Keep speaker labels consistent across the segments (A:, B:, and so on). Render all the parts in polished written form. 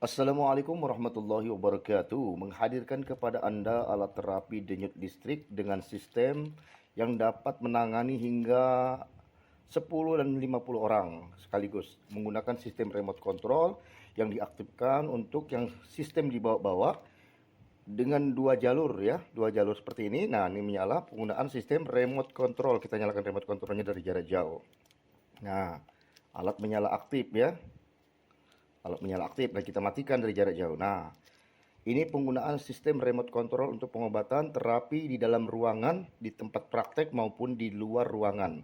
A: Assalamualaikum warahmatullahi wabarakatuh. Menghadirkan kepada Anda alat terapi denyut listrik dengan sistem yang dapat menangani hingga 10 dan 50 orang sekaligus menggunakan sistem remote control yang diaktifkan untuk yang sistem di bawah-bawah dengan dua jalur ya, dua jalur seperti ini. Nah, ini menyala penggunaan sistem remote control. Kita nyalakan remote controlnya dari jarak jauh. Nah, alat menyala aktif ya. Alat menyala aktif dan kita matikan dari jarak jauh. Nah, ini penggunaan sistem remote control untuk pengobatan terapi di dalam ruangan, di tempat praktek maupun di luar ruangan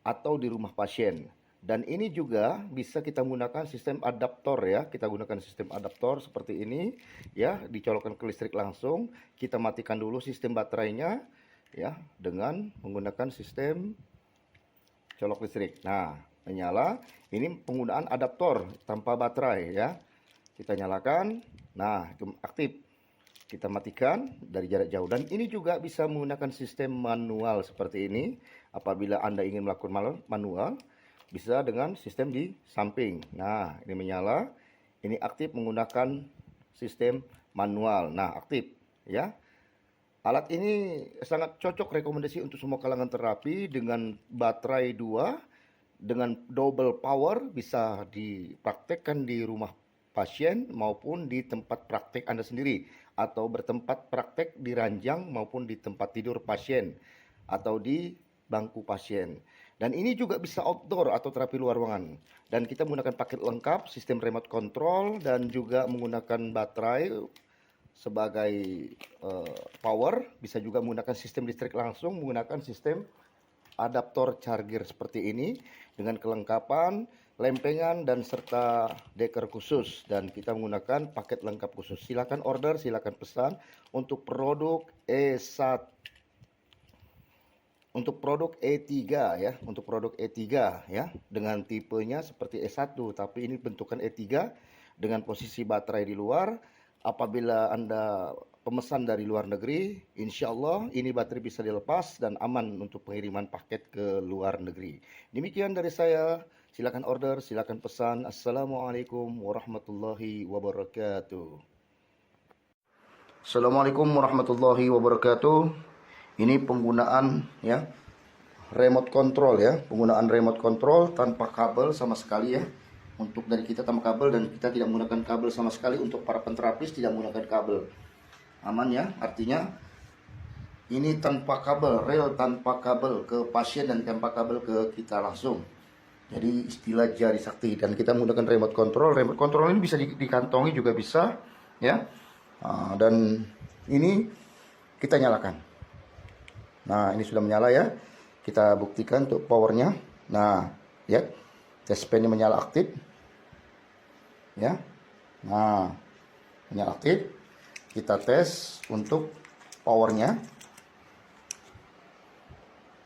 A: atau di rumah pasien. Dan ini juga bisa kita menggunakan sistem adaptor ya. Kita gunakan sistem adaptor seperti ini ya, dicolokkan ke listrik langsung. Kita matikan dulu sistem baterainya ya dengan menggunakan sistem colok listrik. Nah, menyala. Ini penggunaan adaptor tanpa baterai ya. Kita nyalakan. Nah, itu aktif. Kita matikan dari jarak jauh. Dan ini juga bisa menggunakan sistem manual seperti ini. Apabila Anda ingin melakukan manual, bisa dengan sistem di samping. Nah, ini menyala. Ini aktif menggunakan sistem manual. Nah, aktif ya. Alat ini sangat cocok, rekomendasi untuk semua kalangan terapi dengan baterai 2 dengan double power, bisa dipraktekkan di rumah pasien maupun di tempat praktek Anda sendiri, atau bertempat praktek di ranjang maupun di tempat tidur pasien atau di bangku pasien. Dan ini juga bisa outdoor atau terapi luar ruangan. Dan kita menggunakan paket lengkap, sistem remote control dan juga menggunakan baterai sebagai power. Bisa juga menggunakan sistem listrik langsung, menggunakan sistem adaptor charger seperti ini dengan kelengkapan lempengan dan serta deker khusus, dan kita menggunakan paket lengkap khusus. Silakan order, silakan pesan untuk produk E1, untuk produk E3 ya, untuk produk E3 ya, dengan tipenya seperti E1 tapi ini bentukan E3 dengan posisi baterai di luar. Apabila Anda pemesan dari luar negeri, insya Allah ini baterai bisa dilepas dan aman untuk pengiriman paket ke luar negeri. Demikian dari saya. Silakan order, silakan pesan. Assalamualaikum warahmatullahi wabarakatuh. Assalamualaikum warahmatullahi wabarakatuh. Ini penggunaan ya remote control ya, penggunaan remote control tanpa kabel sama sekali ya. Untuk dari kita tanpa kabel, dan kita tidak menggunakan kabel sama sekali. Untuk para penterapis tidak menggunakan kabel. Aman ya, artinya ini tanpa kabel, rel tanpa kabel ke pasien dan tanpa kabel ke kita langsung. Jadi istilah jari sakti. Dan kita menggunakan remote control. Remote control ini bisa dikantongi juga bisa ya. Dan ini kita nyalakan. Nah, ini sudah menyala ya. Kita buktikan untuk powernya. Nah, ya, test pen menyala aktif ya. Nah, menyala aktif. Kita tes untuk powernya.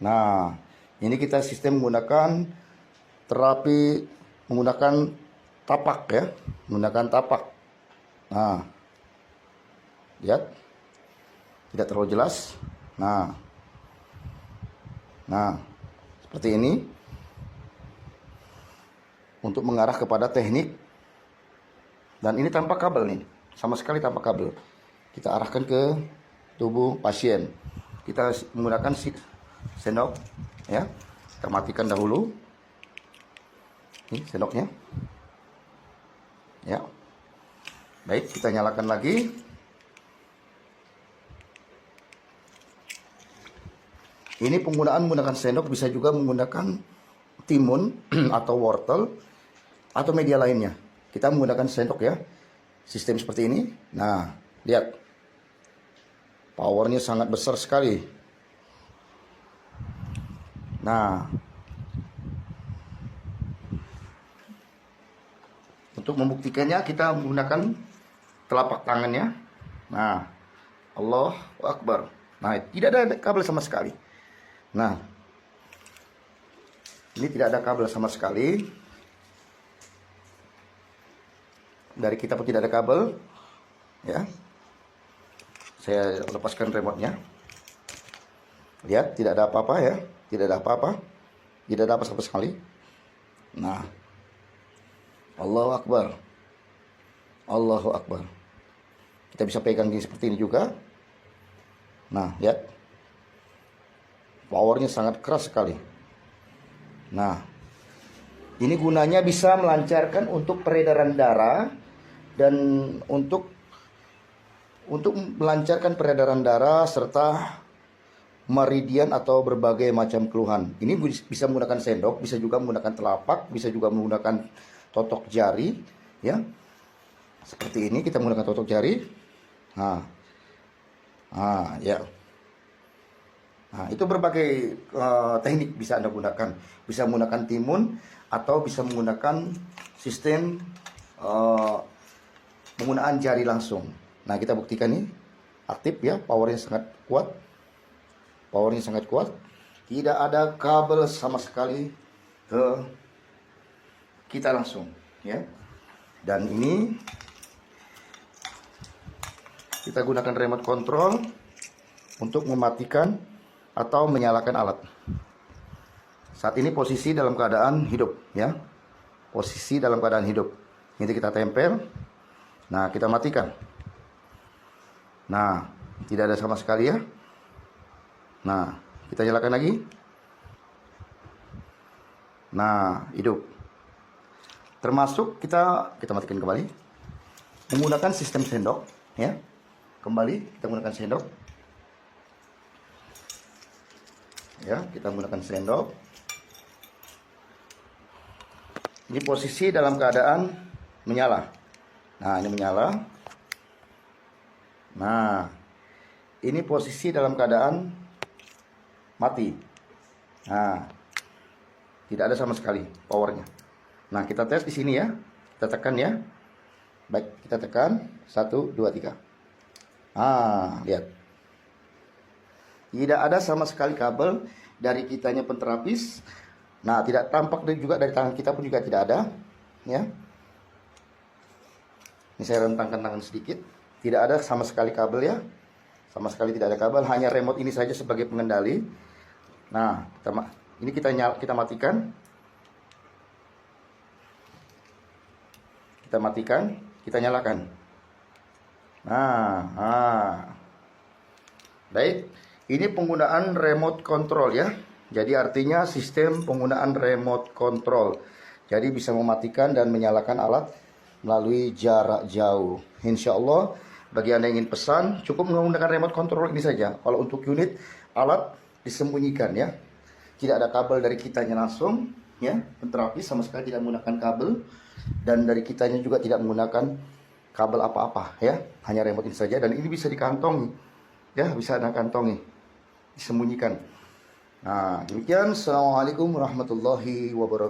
A: Nah, ini kita sistem menggunakan terapi menggunakan tapak ya, menggunakan tapak. Nah, lihat, tidak terlalu jelas. Nah, seperti ini untuk mengarah kepada teknik. Dan ini tanpa kabel nih, sama sekali tanpa kabel. Kita arahkan ke tubuh pasien. Kita menggunakan sendok ya. Kita matikan dahulu. Ini sendoknya. Ya. Baik, kita nyalakan lagi. Ini penggunaan menggunakan sendok, bisa juga menggunakan timun atau wortel atau media lainnya. Kita menggunakan sendok ya. Sistem seperti ini. Nah, lihat. Powernya sangat besar sekali. Nah, untuk membuktikannya kita menggunakan telapak tangannya. Nah, Allahu Akbar. Nah, tidak ada kabel sama sekali. Nah, ini tidak ada kabel sama sekali. Dari kita pun tidak ada kabel. Ya. Saya lepaskan remote-nya. Lihat, tidak ada apa-apa ya. Tidak ada apa-apa. Tidak ada apa sama sekali. Nah, Allahu Akbar. Allahu Akbar. Kita bisa pegang gini seperti ini juga. Nah, lihat. Powernya sangat keras sekali. Nah, ini gunanya bisa melancarkan untuk peredaran darah dan untuk melancarkan peredaran darah serta meridian atau berbagai macam keluhan. Ini bisa menggunakan sendok, bisa juga menggunakan telapak, bisa juga menggunakan totok jari, ya. Seperti ini kita menggunakan totok jari. Ya. Nah, itu berbagai teknik bisa Anda gunakan. Bisa menggunakan timun atau bisa menggunakan sistem penggunaan jari langsung. Nah, kita buktikan nih. Aktif ya, powernya sangat kuat. Powernya sangat kuat. Tidak ada kabel sama sekali ke kita langsung, ya. Dan ini kita gunakan remote control untuk mematikan atau menyalakan alat. Saat ini posisi dalam keadaan hidup, ya. Posisi dalam keadaan hidup. Ini kita tempel. Nah, kita matikan. Nah, tidak ada sama sekali ya. Nah, kita nyalakan lagi. Nah, hidup. Termasuk kita matikan kembali. Menggunakan sistem sendok, ya. Kembali kita menggunakan sendok. Ya, kita menggunakan sendok. Ini posisi dalam keadaan menyala. Nah, ini menyala. Nah, ini posisi dalam keadaan mati. Nah, tidak ada sama sekali powernya. Nah, kita tes di sini ya. Kita tekan ya. Baik, kita tekan. 1, 2, 3. Lihat. Tidak ada sama sekali kabel dari kitanya penterapis. Nah, tidak tampak juga dari tangan kita pun juga tidak ada. Ya. Ini saya rentangkan tangan sedikit. Tidak ada sama sekali kabel ya. Sama sekali tidak ada kabel. Hanya remote ini saja sebagai pengendali. Nah, ini kita matikan. Kita matikan. Kita nyalakan. Baik. Ini penggunaan remote control ya. Jadi artinya sistem penggunaan remote control. Jadi bisa mematikan dan menyalakan alat melalui jarak jauh. Insya Allah bagi Anda yang ingin pesan cukup menggunakan remote control ini saja. Kalau untuk unit alat disembunyikan ya. Tidak ada kabel dari kitanya langsung ya. Penterapis sama sekali tidak menggunakan kabel. Dan dari kitanya juga tidak menggunakan kabel apa-apa ya. Hanya remote ini saja dan ini bisa dikantongi. Ya, bisa Anda kantongi. Disembunyikan. Nah, demikian. Assalamualaikum warahmatullahi wabarakatuh.